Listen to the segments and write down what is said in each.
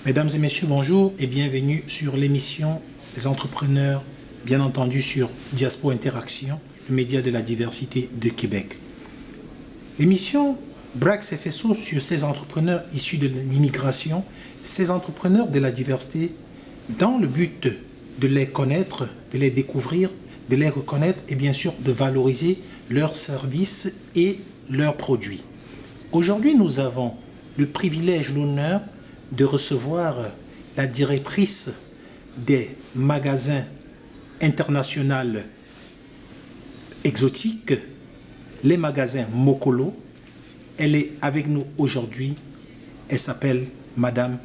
Mesdames et messieurs, bonjour et bienvenue sur l'émission Les Entrepreneurs, bien entendu sur Diaspora Interaction, le média de la diversité de Québec. L'émission braque ses faisceaux sur ces entrepreneurs issus de l'immigration, ces entrepreneurs de la diversité, dans le but de les connaître, de les découvrir, de les reconnaître et bien sûr de valoriser leurs services et leurs produits. Aujourd'hui, nous avons le privilège, l'honneur de recevoir la directrice des magasins internationaux exotiques, les magasins Mokolo. Elle est avec nous aujourd'hui. Elle s'appelle Madame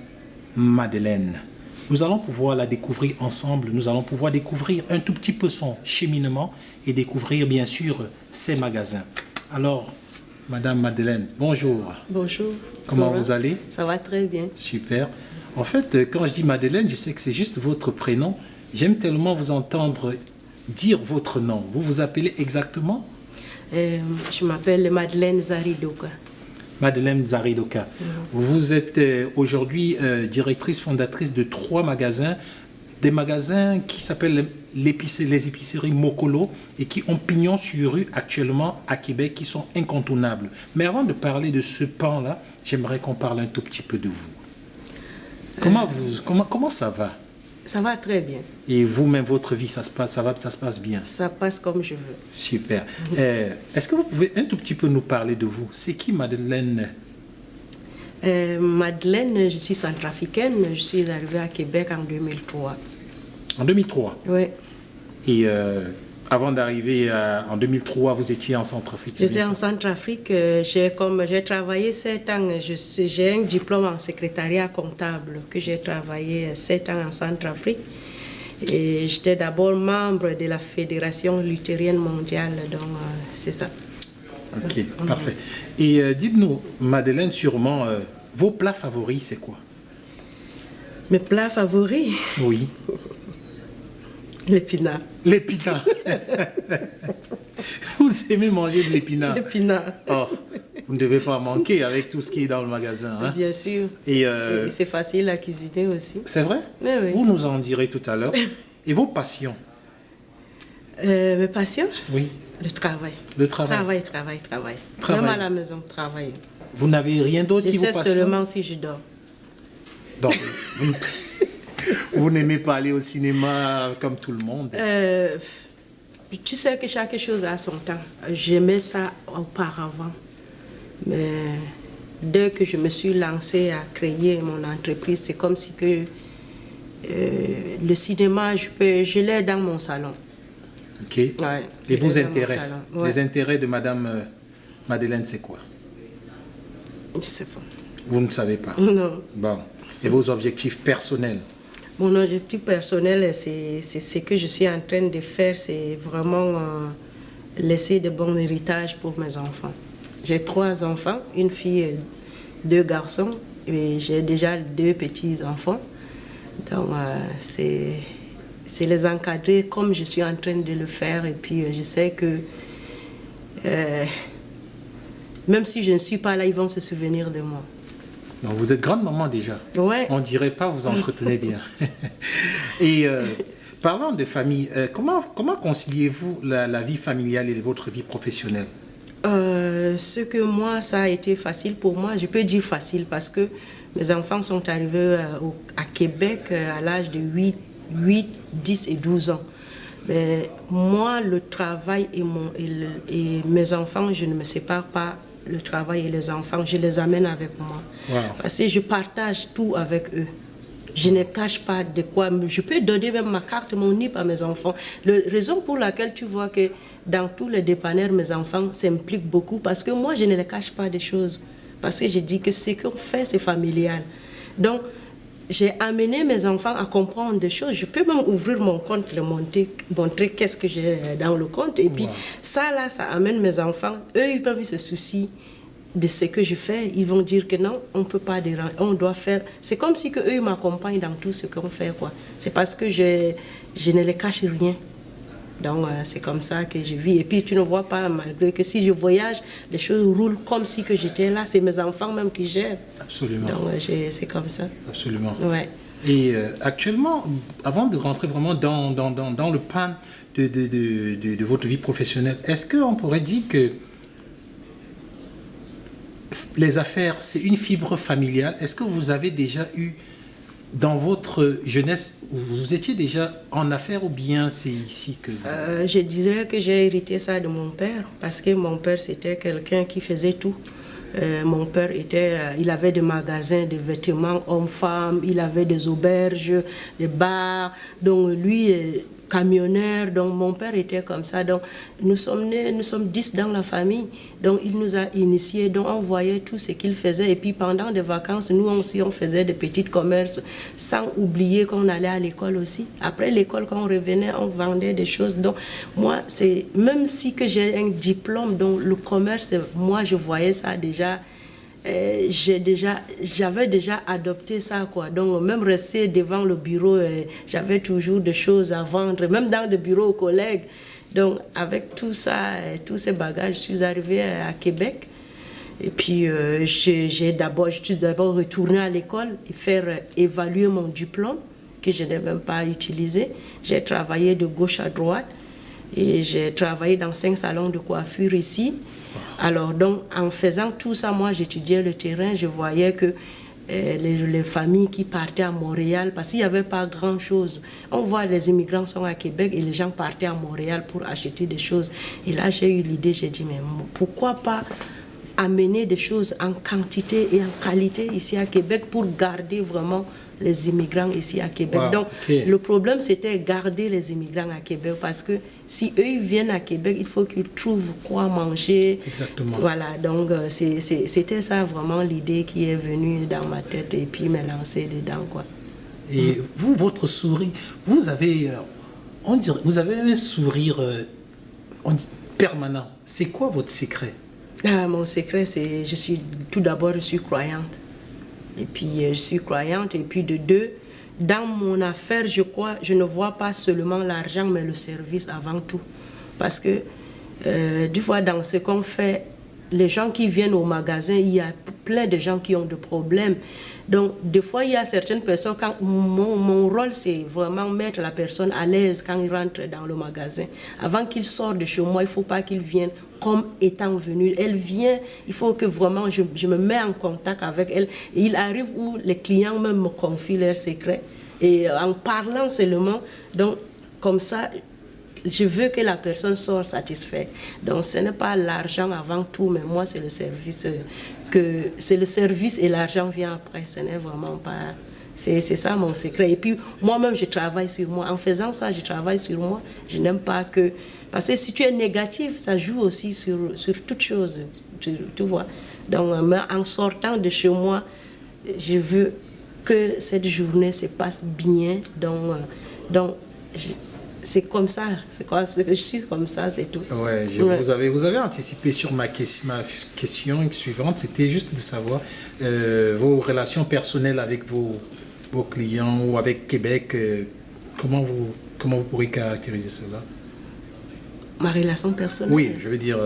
Madeleine. Nous allons pouvoir la découvrir ensemble. Nous allons pouvoir découvrir un tout petit peu son cheminement et découvrir bien sûr ses magasins. Alors, Madame Madeleine, bonjour. Bonjour. Comment vous allez? Ça va très bien. Super. En fait, quand je dis Madeleine, je sais que c'est juste votre prénom. J'aime tellement vous entendre dire votre nom. Vous vous appelez exactement? Je m'appelle Madeleine Zaridoka. Madeleine Zaridoka. Vous êtes aujourd'hui directrice fondatrice de 3 magasins, des magasins qui s'appellent les épiceries Mokolo et qui ont pignon sur rue actuellement à Québec, qui sont incontournables. Mais avant de parler de ce pan-là, j'aimerais qu'on parle un tout petit peu de vous. Comment ça va? Ça va très bien. Et vous-même, votre vie, ça se passe bien? Ça passe comme je veux. Super. Est-ce que vous pouvez un tout petit peu nous parler de vous? C'est qui Madeleine? Madeleine, je suis centrafricaine. Je suis arrivée à Québec en 2003. En 2003? Oui. Et avant d'arriver en 2003, vous étiez en Centrafrique? J'étais en Centrafrique. J'ai travaillé 7 ans. J'ai un diplôme en secrétariat comptable que j'ai travaillé 7 ans en Centrafrique. Et j'étais d'abord membre de la Fédération luthérienne mondiale. Donc, c'est ça. Ok, parfait. Et dites-nous, Madeleine, sûrement, vos plats favoris, c'est quoi? Mes plats favoris? Oui. L'épinard. L'épinard. Vous aimez manger de l'épinard? L'épinard. Oh, vous ne devez pas manquer avec tout ce qui est dans le magasin. Hein? Bien sûr. Et c'est facile à cuisiner aussi. C'est vrai? Mais oui. Vous nous en direz tout à l'heure. Et vos passions? Mes passions? Oui. Le travail. Le travail? Travail. Même à la maison, travailler. Vous n'avez rien d'autre qui vous passionne? Je sais seulement si je dors. Donc, vous n'aimez pas aller au cinéma comme tout le monde? Tu sais que chaque chose a son temps. J'aimais ça auparavant. Mais dès que je me suis lancée à créer mon entreprise, c'est comme si que le cinéma, je l'ai dans mon salon. Ok. Ouais, et vos intérêts? Ouais. Les intérêts de Madame Madeleine, c'est quoi? Je ne sais pas. Vous ne savez pas? Non. Bon. Et vos objectifs personnels? Mon objectif personnel, c'est ce que je suis en train de faire, c'est vraiment laisser de bons héritages pour mes enfants. J'ai 3 enfants, une fille et 2 garçons, et j'ai déjà 2 petits-enfants. Donc, c'est les encadrer comme je suis en train de le faire. Et puis, je sais que même si je ne suis pas là, ils vont se souvenir de moi. Donc vous êtes grande maman déjà. Ouais. On ne dirait pas, vous entretenez bien. Et parlant de famille, comment conciliez-vous la vie familiale et votre vie professionnelle? Ce que moi, ça a été facile pour moi. Je peux dire facile parce que mes enfants sont arrivés à Québec à l'âge de 8, 10 et 12 ans. Mais moi, le travail et mes enfants, je ne me sépare pas. Le travail et les enfants, je les amène avec moi. Wow. Parce que je partage tout avec eux. Je ne cache pas de quoi. Je peux donner même ma carte, mon NIP à mes enfants. La raison pour laquelle tu vois que dans tous les dépanneurs, mes enfants s'impliquent beaucoup, parce que moi, je ne les cache pas des choses. Parce que je dis que ce qu'on fait, c'est familial. Donc, j'ai amené mes enfants à comprendre des choses. Je peux même ouvrir mon compte, le montrer qu'est-ce que j'ai dans le compte. Et puis, ça amène mes enfants. Eux, ils peuvent se soucier de ce que je fais. Ils vont dire que non, on ne peut pas déranger, on doit faire. C'est comme si eux, ils m'accompagnent dans tout ce qu'on fait, quoi. C'est parce que je ne les cache rien. Donc, c'est comme ça que je vis. Et puis, tu ne vois pas, malgré que si je voyage, les choses roulent comme si que j'étais là. C'est mes enfants même qui gèrent. Absolument. Donc, c'est comme ça. Absolument. Ouais. Et actuellement, avant de rentrer vraiment dans le pan de votre vie professionnelle, est-ce qu'on pourrait dire que les affaires, c'est une fibre familiale? Est-ce que vous avez déjà eu, dans votre jeunesse, vous étiez déjà en affaires ou bien c'est ici que vous avez... Je dirais que j'ai hérité ça de mon père, parce que mon père, c'était quelqu'un qui faisait tout. Mon père il avait des magasins de vêtements hommes-femmes, il avait des auberges, des bars. Donc lui, camionneur, donc mon père était comme ça. Donc nous sommes 10 dans la famille. Donc il nous a initiés, donc on voyait tout ce qu'il faisait. Et puis pendant des vacances, nous aussi on faisait des petits commerces, sans oublier qu'on allait à l'école aussi. Après l'école, quand on revenait, on vendait des choses. Donc moi, même si que j'ai un diplôme, donc le commerce, moi je voyais ça déjà. J'avais déjà adopté ça, quoi. Donc même rester devant le bureau, j'avais toujours des choses à vendre, même dans des bureaux aux collègues. Donc avec tout ça, tous ces bagages, je suis arrivée à Québec. Et puis je suis d'abord retournée à l'école et faire évaluer mon diplôme que je n'ai même pas utilisé. J'ai travaillé de gauche à droite et j'ai travaillé dans 5 salons de coiffure ici. Alors, donc, en faisant tout ça, moi, j'étudiais le terrain, je voyais que les familles qui partaient à Montréal, parce qu'il n'y avait pas grand-chose. On voit les immigrants sont à Québec et les gens partaient à Montréal pour acheter des choses. Et là, j'ai eu l'idée, j'ai dit, mais pourquoi pas amener des choses en quantité et en qualité ici à Québec pour garder vraiment les immigrants ici à Québec. Wow, donc, okay. Le problème, c'était garder les immigrants à Québec parce que si eux ils viennent à Québec, il faut qu'ils trouvent quoi manger. Exactement. Voilà, donc c'était ça vraiment l'idée qui est venue dans ma tête et puis me lancer dedans, quoi. Et vous, votre sourire, vous avez, vous avez un sourire permanent. C'est quoi votre secret? Mon secret, c'est tout d'abord, je suis croyante. Et puis, je suis croyante. Et puis, de deux, dans mon affaire, je ne vois pas seulement l'argent, mais le service avant tout. Parce que, des fois, dans ce qu'on fait, les gens qui viennent au magasin, il y a plein de gens qui ont des problèmes. Donc, des fois, il y a certaines personnes, mon rôle, c'est vraiment mettre la personne à l'aise quand il rentre dans le magasin. Avant qu'il sorte de chez moi, il ne faut pas qu'il vienne comme étant venu. Elle vient, il faut que vraiment je me mets en contact avec elle. Et il arrive où les clients même me confient leurs secrets. Et en parlant seulement, donc, comme ça, je veux que la personne sorte satisfaite. Donc, ce n'est pas l'argent avant tout, mais moi, c'est le service c'est le service et l'argent vient après. Ce n'est vraiment pas... C'est ça mon secret. Et puis, moi-même, je travaille sur moi. En faisant ça, je travaille sur moi. Je n'aime pas que... Parce que si tu es négatif, ça joue aussi sur toute chose. Tu vois. Donc, en sortant de chez moi, je veux que cette journée se passe bien. Donc c'est comme ça, je suis comme ça, c'est tout. Ouais, vous avez anticipé sur ma question suivante, c'était juste de savoir vos relations personnelles avec vos clients ou avec Québec, comment vous pourrez caractériser cela? Ma relation personnelle? Oui, je veux dire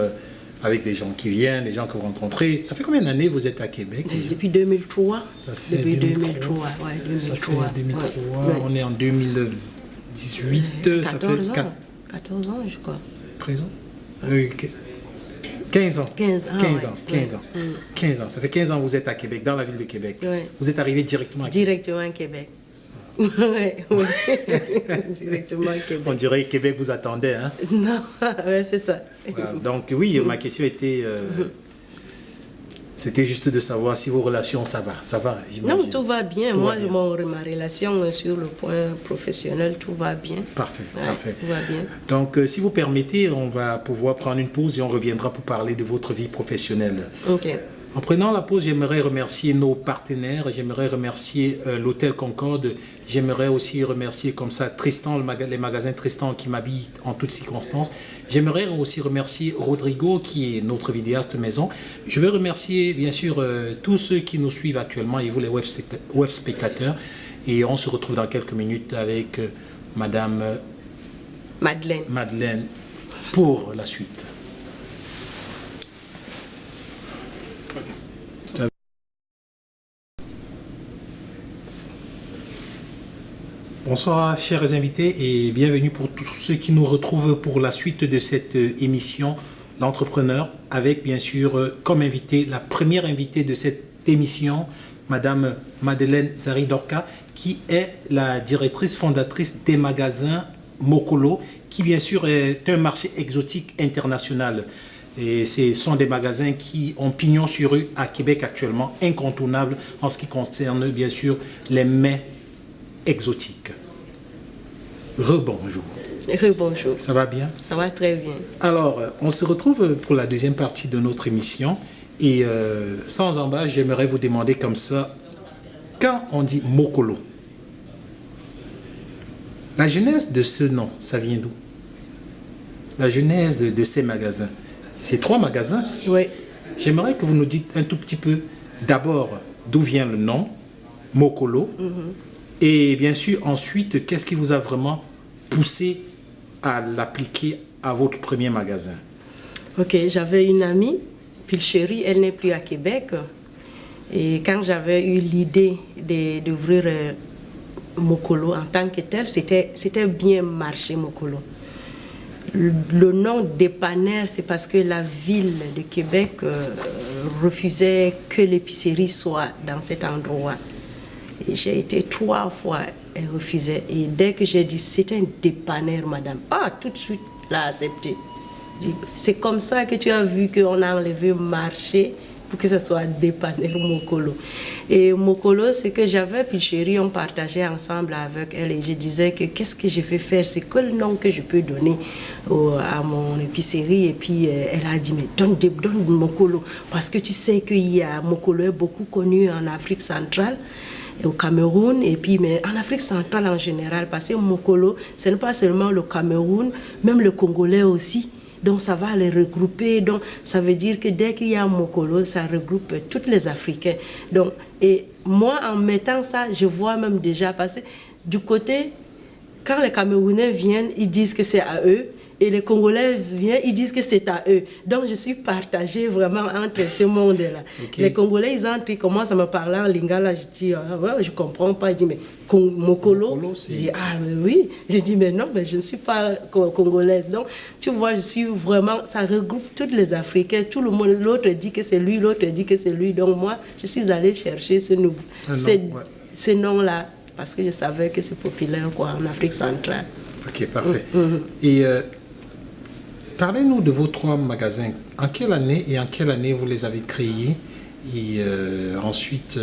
avec des gens qui viennent, des gens que vous rencontrez. Ça fait combien d'années vous êtes à Québec? Depuis 2003. Ça fait depuis 2003, ouais, 2003. Ça fait 2003, ouais. On est en 2018, 14 ans, 14 ans, je crois. 13 ans 15 ans. 15 ans. 15 ans. Ça fait 15 ans que vous êtes à Québec, dans la ville de Québec. Ouais. Vous êtes arrivé directement à Québec. Directement à Québec. Oui. Directement à Québec. On dirait que Québec vous attendait, hein? Non, ouais, c'est ça. Voilà. Donc oui, ma question était... C'était juste de savoir si vos relations, ça va, j'imagine. Non, tout va bien. Tout Moi, va bien. ma relation sur le point professionnel, tout va bien. Parfait, Ouais, parfait. tout va bien. Donc, si vous permettez, on va pouvoir prendre une pause et on reviendra pour parler de votre vie professionnelle. Ok. En prenant la pause, j'aimerais remercier nos partenaires, j'aimerais remercier l'Hôtel Concorde, j'aimerais aussi remercier comme ça Tristan, les magasins Tristan qui m'habillent en toutes circonstances. J'aimerais aussi remercier Rodrigo qui est notre vidéaste maison. Je veux remercier bien sûr tous ceux qui nous suivent actuellement et vous les web spectateurs. Et on se retrouve dans quelques minutes avec Madame Madeleine. Madeleine, pour la suite. Bonsoir chers invités et bienvenue pour tous ceux qui nous retrouvent pour la suite de cette émission L'Entrepreneur, avec bien sûr comme invité, la première invitée de cette émission, Madame Madeleine Zaridorka, qui est la directrice fondatrice des magasins Mokolo, qui bien sûr est un marché exotique international. Et ce sont des magasins qui ont pignon sur rue à Québec actuellement, incontournables en ce qui concerne bien sûr les mets exotiques. Rebonjour. Rebonjour. Ça va bien? Ça va très bien. Alors, on se retrouve pour la deuxième partie de notre émission. Et sans embâche, j'aimerais vous demander comme ça, quand on dit Mokolo, la genèse de ce nom, ça vient d'où? La genèse de ces magasins. C'est 3 magasins? Oui. J'aimerais que vous nous dites un tout petit peu, d'abord, d'où vient le nom, Mokolo, et bien sûr, ensuite, qu'est-ce qui vous a vraiment poussé à l'appliquer à votre premier magasin? Ok, j'avais une amie, Pilcherie, elle n'est plus à Québec. Et quand j'avais eu l'idée d'ouvrir Mokolo en tant que tel, c'était bien marché Mokolo. Le nom dépanneur, c'est parce que la ville de Québec refusait que l'épicerie soit dans cet endroit. Et j'ai été 3 fois, elle refusait. Et dès que j'ai dit, c'est un dépanneur, madame. Ah, tout de suite, elle a accepté. C'est comme ça que tu as vu qu'on a enlevé marché pour que ce soit dépanneur Mokolo. Et Mokolo, c'est que j'avais, puis chérie, on partageait ensemble avec elle. Et je disais que qu'est-ce que je vais faire? C'est quel nom que je peux donner à mon épicerie? Et puis elle a dit, mais donne Mokolo. Parce que tu sais qu'il y a Mokolo est beaucoup connu en Afrique centrale, au Cameroun, et puis mais en Afrique centrale en général, parce que Mokolo, ce n'est pas seulement le Cameroun, même le Congolais aussi. Donc ça va les regrouper. Donc ça veut dire que dès qu'il y a un Mokolo, ça regroupe tous les Africains. Donc, et moi, en mettant ça, je vois même déjà passer du côté, quand les Camerounais viennent, ils disent que c'est à eux. Et les Congolais viennent, ils disent que c'est à eux. Donc, je suis partagée vraiment entre ce monde-là. Okay. Les Congolais, ils entrent, ils commencent à me parler en lingala. Je dis, ah, ouais, je ne comprends pas. Je dis, mais Mokolo, je dis, ah, mais oui. Je dis, mais non, mais je ne suis pas congolaise. Donc, tu vois, je suis vraiment, ça regroupe tous les Africains. Tout le monde, l'autre dit que c'est lui, l'autre dit que c'est lui. Donc, moi, je suis allée chercher ce nom-là parce que je savais que c'est populaire quoi, en Afrique centrale. Ok, parfait. Et parlez-nous de vos 3 magasins. En quelle année vous les avez créés? Et ensuite,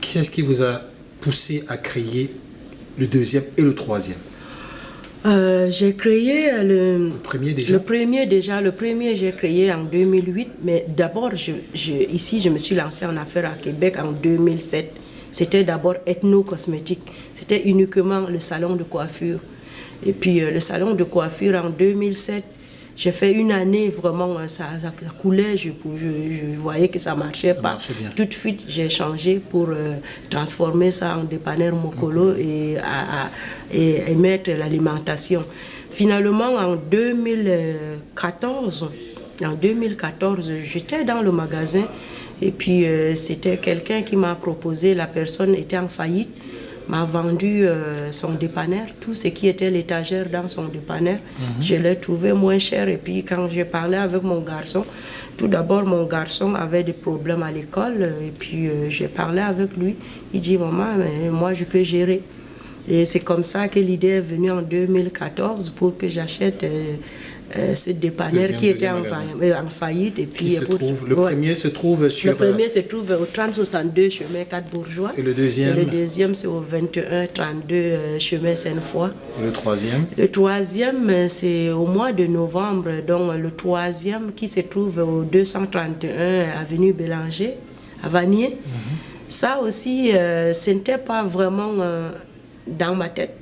qu'est-ce qui vous a poussé à créer le 2e et le 3e? J'ai créé le premier déjà. Le premier, j'ai créé en 2008. Mais d'abord, ici, je me suis lancée en affaires à Québec en 2007. C'était d'abord Ethno-Cosmétique. C'était uniquement le salon de coiffure. Et puis le salon de coiffure en 2007, j'ai fait une année vraiment, ça coulait, je voyais que ça marchait pas. Bien. Tout de suite, j'ai changé pour transformer ça en dépanneur Mokolo et mettre l'alimentation. Finalement, en 2014, j'étais dans le magasin et puis c'était quelqu'un qui m'a proposé, la personne était en faillite, m'a vendu son dépanneur, tout ce qui était l'étagère dans son dépanneur. Je l'ai trouvé moins cher. Et puis quand j'ai parlé avec mon garçon, tout d'abord mon garçon avait des problèmes à l'école. Et puis j'ai parlé avec lui. Il dit, maman, mais moi je peux gérer. Et c'est comme ça que l'idée est venue en 2014 pour que j'achète ce dépanneur qui était en faillite. Et puis, le premier se trouve sur... Le premier se trouve au 3062 chemin 4 Bourgeois. Et le deuxième? Et le deuxième, c'est au 2132 chemin Sainte-Foy. Et le troisième? Le troisième, c'est au mois de novembre. Donc, le troisième qui se trouve au 231 avenue Bélanger, à Vanier. Ça aussi, ce n'était pas vraiment dans ma tête.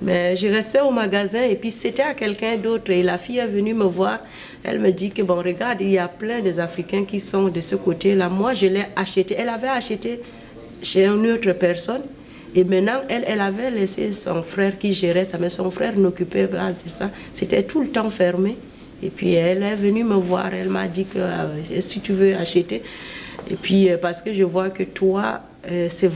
Mais je restais au magasin et puis c'était à quelqu'un d'autre. Et la fille est venue me voir. Elle me dit que, bon, regarde, il y a plein des Africains qui sont de ce côté-là. Moi, je l'ai acheté. Elle avait acheté chez une autre personne. Et maintenant, elle avait laissé son frère qui gérait ça, mais son frère n'occupait pas de ça. C'était tout le temps fermé. Et puis elle est venue me voir, elle m'a dit que si tu veux acheter. Et puis parce que je vois que toi, c'est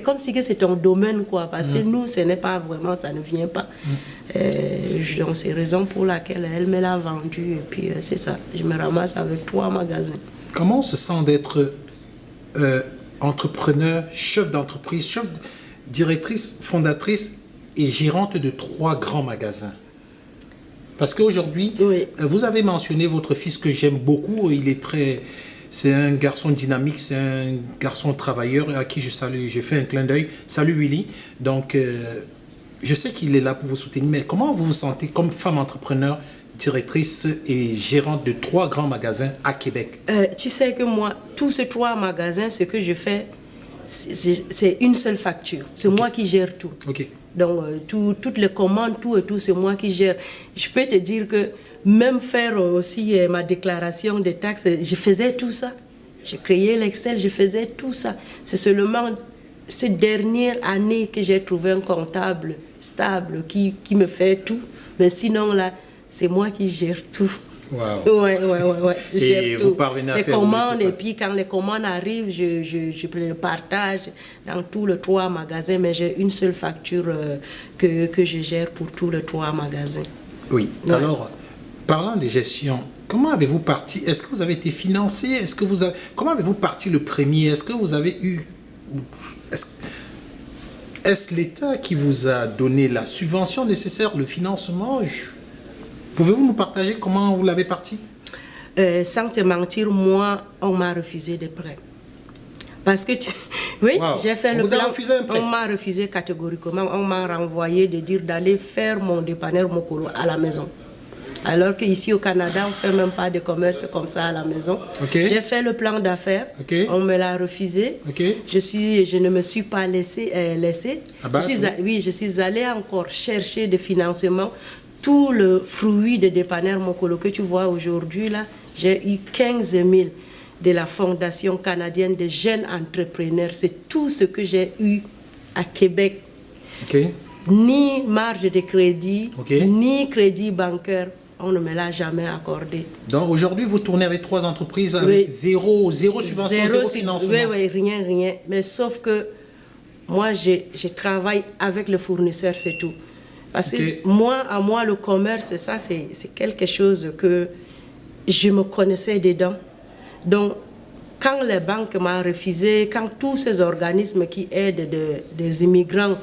comme si c'est ton domaine, quoi. Parce que nous, ce n'est pas vraiment, ça ne vient pas. Donc c'est raison pour laquelle elle me l'a vendu. Et puis c'est ça, je me ramasse avec 3 magasins. Comment on se sent d'être entrepreneur, chef d'entreprise, directrice, fondatrice et gérante de 3 grands magasins? Parce qu'aujourd'hui, oui. Vous avez mentionné votre fils que j'aime beaucoup. C'est un garçon dynamique, c'est un garçon travailleur à qui je salue, j'ai fait un clin d'œil. Salut Willy. Donc, je sais qu'il est là pour vous soutenir, mais comment vous vous sentez comme femme entrepreneur, directrice et gérante de 3 grands magasins à Québec? Tu sais que moi, tous ces 3 magasins, ce que je fais, c'est une seule facture. C'est moi qui gère tout. Ok. Donc, toutes les commandes, tout, c'est moi qui gère. Je peux te dire que même faire aussi ma déclaration des taxes, je faisais tout ça. J'ai créé l'Excel, je faisais tout ça. C'est seulement cette dernière année que j'ai trouvé un comptable stable qui me fait tout. Mais sinon, là, c'est moi qui gère tout. Wow. Ouais. Et vous parvenez à les faire commandes, tout ça. et puis quand les commandes arrivent, je le partage dans tous les 3 magasins, mais j'ai une seule facture que je gère pour tous les 3 magasins. Oui. Ouais. Alors, parlant de gestion, comment avez-vous parti? Est-ce que vous avez été financé? Comment avez-vous parti le premier? Est-ce que vous avez eu... Est-ce l'État qui vous a donné la subvention nécessaire, le financement? Pouvez-vous nous partager comment vous l'avez parti? Sans te mentir, moi, on m'a refusé des prêts. Parce que, oui, wow. J'ai fait le plan. Refusé un prêt? On m'a refusé catégoriquement. On m'a renvoyé de dire d'aller faire mon dépanneur Mokolo à la maison. Alors qu'ici au Canada, on ne fait même pas de commerce comme ça à la maison. Okay. J'ai fait le plan d'affaires. Okay. On me l'a refusé. Okay. Je ne me suis pas laissé. Je suis allée encore chercher des financements. Tout le fruit de dépanneur Mokolo que tu vois aujourd'hui, là, j'ai eu 15 000 de la Fondation canadienne des jeunes entrepreneurs. C'est tout ce que j'ai eu à Québec. Okay. Ni marge de crédit, ni crédit bancaire. On ne me l'a jamais accordé. Donc aujourd'hui, vous tournez avec 3 entreprises avec zéro subvention, zéro financement. Oui, rien. Mais sauf que moi, je travaille avec le fournisseur, c'est tout. Parce que moi, le commerce, ça, c'est quelque chose que je me connaissais dedans. Donc, quand les banques m'ont refusé, quand tous ces organismes qui aident des immigrants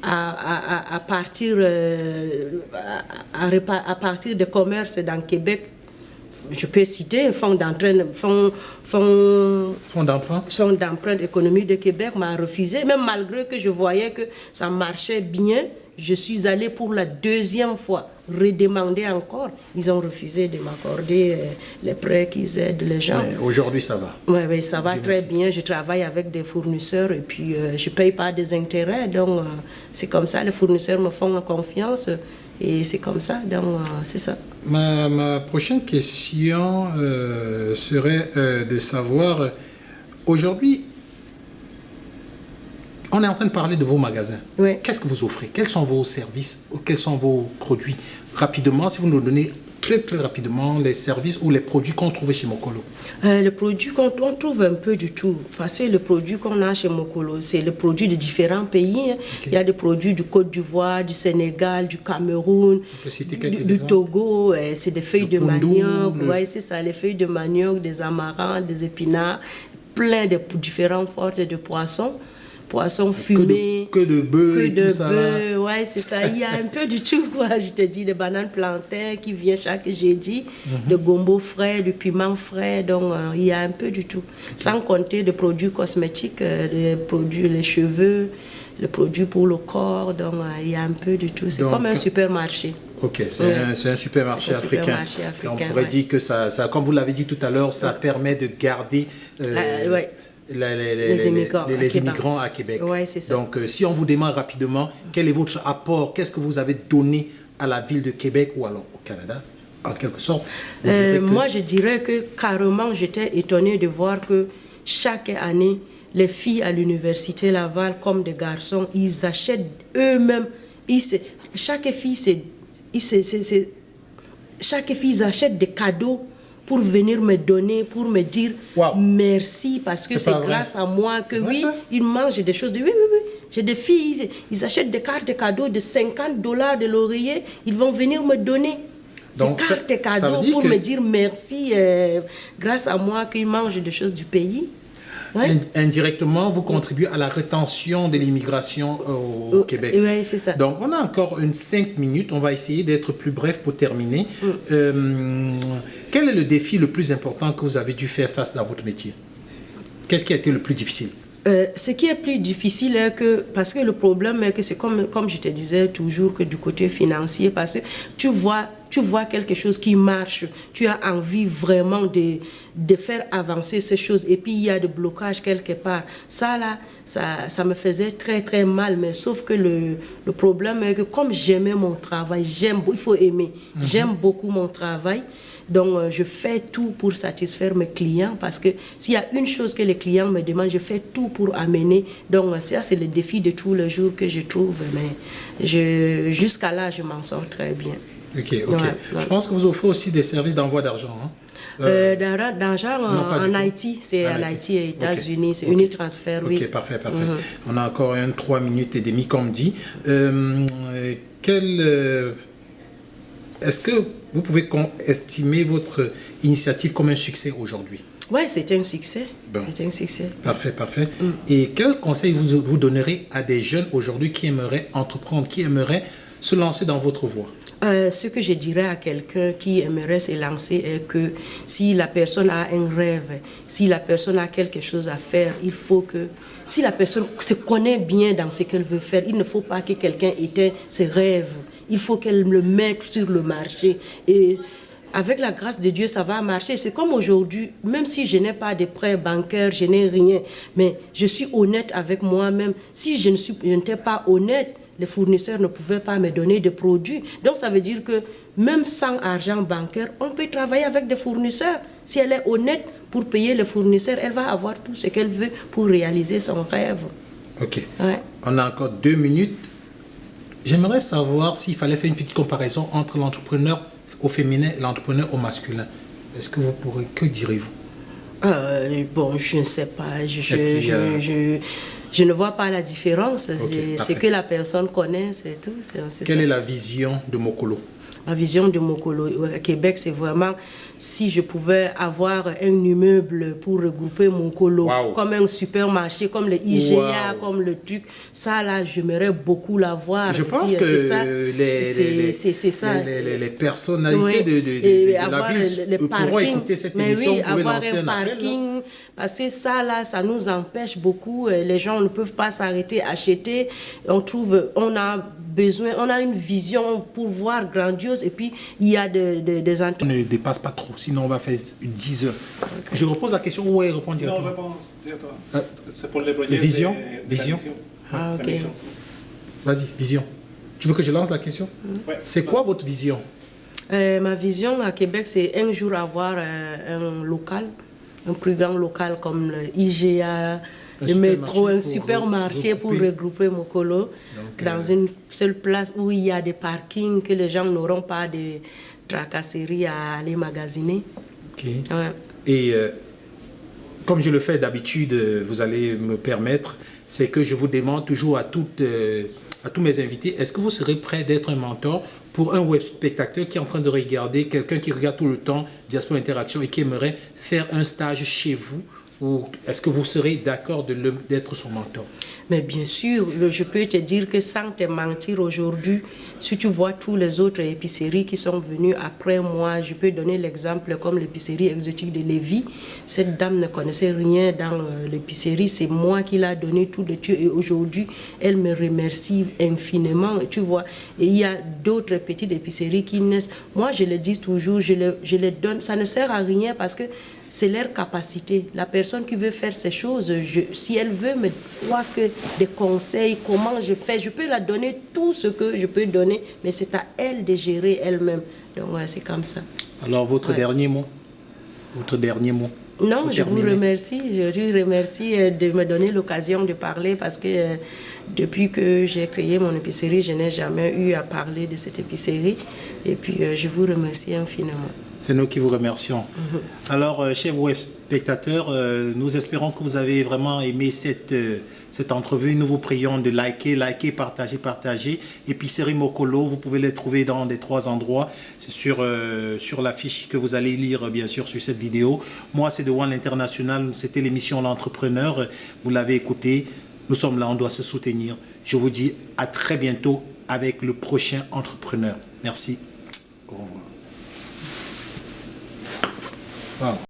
à partir de commerce dans Québec, je peux citer Fonds d'emprunt économique de Québec m'a refusé, même malgré que je voyais que ça marchait bien. Je suis allée pour la 2e fois redemander encore. Ils ont refusé de m'accorder les prêts qu'ils aident les gens. Aujourd'hui, ça va. Oui, ça va très bien. Je travaille avec des fournisseurs et puis je ne paye pas des intérêts. Donc, c'est comme ça. Les fournisseurs me font confiance et c'est comme ça. Donc, c'est ça. Ma prochaine question serait de savoir, aujourd'hui, on est en train de parler de vos magasins. Oui. Qu'est-ce que vous offrez? Quels sont vos services? Quels sont vos produits? Rapidement, si vous nous donnez très rapidement les services ou les produits qu'on trouve chez Mokolo. Le produit qu'on trouve un peu du tout. Parce que le produit qu'on a chez Mokolo, c'est le produit de différents pays. Il y a des produits du Côte d'Ivoire, du Sénégal, du Cameroun, du Togo. C'est des feuilles de manioc. Ouais, c'est ça, les feuilles de manioc, des amarants, des épinards, plein de différentes sortes de poissons. Poissons fumés, que de bœufs et tout ça là. Ouais, c'est ça. Il y a un peu du tout, quoi. Je te dis, des bananes plantains qui viennent chaque jeudi, de gombo frais, du piment frais. Donc, il y a un peu du tout. Sans compter des produits cosmétiques, les produits, les cheveux, les produits pour le corps. Donc, il y a un peu du tout. C'est comme un supermarché. Ok, c'est un supermarché africain. On pourrait dire que ça, comme vous l'avez dit tout à l'heure, ça permet de garder... les immigrants à Québec. Ouais, c'est ça. Donc, si on vous demande rapidement, quel est votre apport, qu'est-ce que vous avez donné à la ville de Québec ou alors au Canada, en quelque sorte? Moi, je dirais que carrément, j'étais étonnée de voir que chaque année, les filles à l'université Laval comme des garçons, ils achètent eux-mêmes. Chaque fille, ils achètent des cadeaux pour venir me donner, pour me dire merci, parce que c'est grâce à moi que ils mangent des choses. Oui. J'ai des filles, ils achètent des cartes de cadeaux de $50 de l'oreiller, ils vont venir me donner des cartes de cadeaux pour me dire merci, grâce à moi qu'ils mangent des choses du pays. Ouais. Indirectement, vous contribuez à la rétention de l'immigration au Québec. Oui, c'est ça. Donc, on a encore 5 minutes. On va essayer d'être plus bref pour terminer. Quel est le défi le plus important que vous avez dû faire face dans votre métier? Qu'est-ce qui a été le plus difficile? Ce qui est plus difficile est que, parce que le problème est que c'est comme je te disais toujours, que du côté financier, parce que tu vois quelque chose qui marche, tu as envie vraiment de faire avancer ces choses, et puis il y a des blocages quelque part. Ça là, ça me faisait très très mal, mais sauf que le problème est que comme j'aimais mon travail, il faut aimer, j'aime beaucoup mon travail. Donc, je fais tout pour satisfaire mes clients, parce que s'il y a une chose que les clients me demandent, je fais tout pour amener. Donc, ça, c'est le défi de tous les jours que je trouve. Mais jusqu'à là, je m'en sors très bien. Ok. Ouais. Je pense que vous offrez aussi des services d'envoi d'argent. D'argent en Haïti, c'est en Haïti et États-Unis, c'est Unitransfer, oui. Ok, parfait. On a encore 3 minutes et demie, comme dit. Est-ce que vous pouvez estimer votre initiative comme un succès aujourd'hui? Oui, c'est un succès. Bon. C'est un succès. Parfait. Et quel conseil vous donnerez à des jeunes aujourd'hui qui aimeraient entreprendre, qui aimeraient se lancer dans votre voie? Ce que je dirais à quelqu'un qui aimerait se lancer est que si la personne a un rêve, si la personne a quelque chose à faire, il faut que, si la personne se connaît bien dans ce qu'elle veut faire, il ne faut pas que quelqu'un éteigne ses rêves. Il faut qu'elle le mette sur le marché. Et avec la grâce de Dieu, ça va marcher. C'est comme aujourd'hui, même si je n'ai pas de prêt bancaire, je n'ai rien, mais je suis honnête avec moi-même. Si je n'étais pas honnête, les fournisseurs ne pouvaient pas me donner de produits. Donc ça veut dire que même sans argent bancaire, on peut travailler avec des fournisseurs. Si elle est honnête pour payer les fournisseurs, elle va avoir tout ce qu'elle veut pour réaliser son rêve. Ok. Ouais. On a encore 2 minutes. J'aimerais savoir s'il fallait faire une petite comparaison entre l'entrepreneur au féminin et l'entrepreneur au masculin. Est-ce que vous pourrez, que direz-vous? Bon, je ne sais pas. Je ne vois pas la différence. Okay, c'est que la personne connaît, c'est tout. Quelle est la vision de Mokolo? La vision de Mokolo à Québec, c'est vraiment, si je pouvais avoir un immeuble pour regrouper Mokolo, comme un supermarché, comme le IGA, comme le truc, ça là, j'aimerais beaucoup l'avoir. Je pense que les personnalités de la ville pourront écouter cette émission. Oui, avoir un parking, parce que ça là, ça nous empêche beaucoup. Les gens ne peuvent pas s'arrêter, acheter. On a besoin, on a une vision pour voir grandiose, et puis il y a des On ne dépasse pas trop, sinon on va faire 10 heures. Okay. Je repose la question ou elle répond directement? Non, réponse directement. C'est pour les projets. Vision. Okay. Vas-y, vision. Tu veux que je lance la question? Ouais. C'est quoi votre vision? Ma vision à Québec, c'est un jour avoir un local, un plus grand local comme le IGA, le métro, un supermarché pour regrouper Mokolo dans une seule place où il y a des parkings, que les gens n'auront pas de tracasseries à aller magasiner. Ok. Ouais. Et comme je le fais d'habitude, vous allez me permettre, c'est que je vous demande toujours à tous mes invités, est-ce que vous serez prêt d'être un mentor pour un web spectateur qui est en train de regarder, quelqu'un qui regarde tout le temps Diaspora Interaction et qui aimerait faire un stage chez vous? Ou est-ce que vous serez d'accord d'être son mentor? Mais bien sûr, je peux te dire que sans te mentir aujourd'hui, si tu vois tous les autres épiceries qui sont venues après moi, je peux donner l'exemple comme l'épicerie exotique de Lévis. Cette dame ne connaissait rien dans l'épicerie, c'est moi qui l'ai donné tout de Dieu et aujourd'hui, elle me remercie infiniment, tu vois. Et il y a d'autres petites épiceries qui naissent. Moi, je le dis toujours, je les donne, ça ne sert à rien parce que c'est leur capacité. La personne qui veut faire ces choses, si elle veut me voir que des conseils, comment je fais, je peux la donner tout ce que je peux donner, mais c'est à elle de gérer elle-même. Donc, ouais, c'est comme ça. Alors, votre dernier mot? Votre dernier mot? Non, pour je vous terminer. remercie. Je vous remercie de me donner l'occasion de parler parce que depuis que j'ai créé mon épicerie, je n'ai jamais eu à parler de cette épicerie. Et puis, je vous remercie infiniment. C'est nous qui vous remercions. Alors, chers web spectateurs, nous espérons que vous avez vraiment aimé cette entrevue. Nous vous prions de liker, partager. Épicerie Mokolo, vous pouvez les trouver dans les 3 endroits sur l'affiche que vous allez lire, bien sûr, sur cette vidéo. Moi, c'est de One International. C'était l'émission L'Entrepreneur. Vous l'avez écouté. Nous sommes là, on doit se soutenir. Je vous dis à très bientôt avec le prochain entrepreneur. Merci. Au revoir. Wow.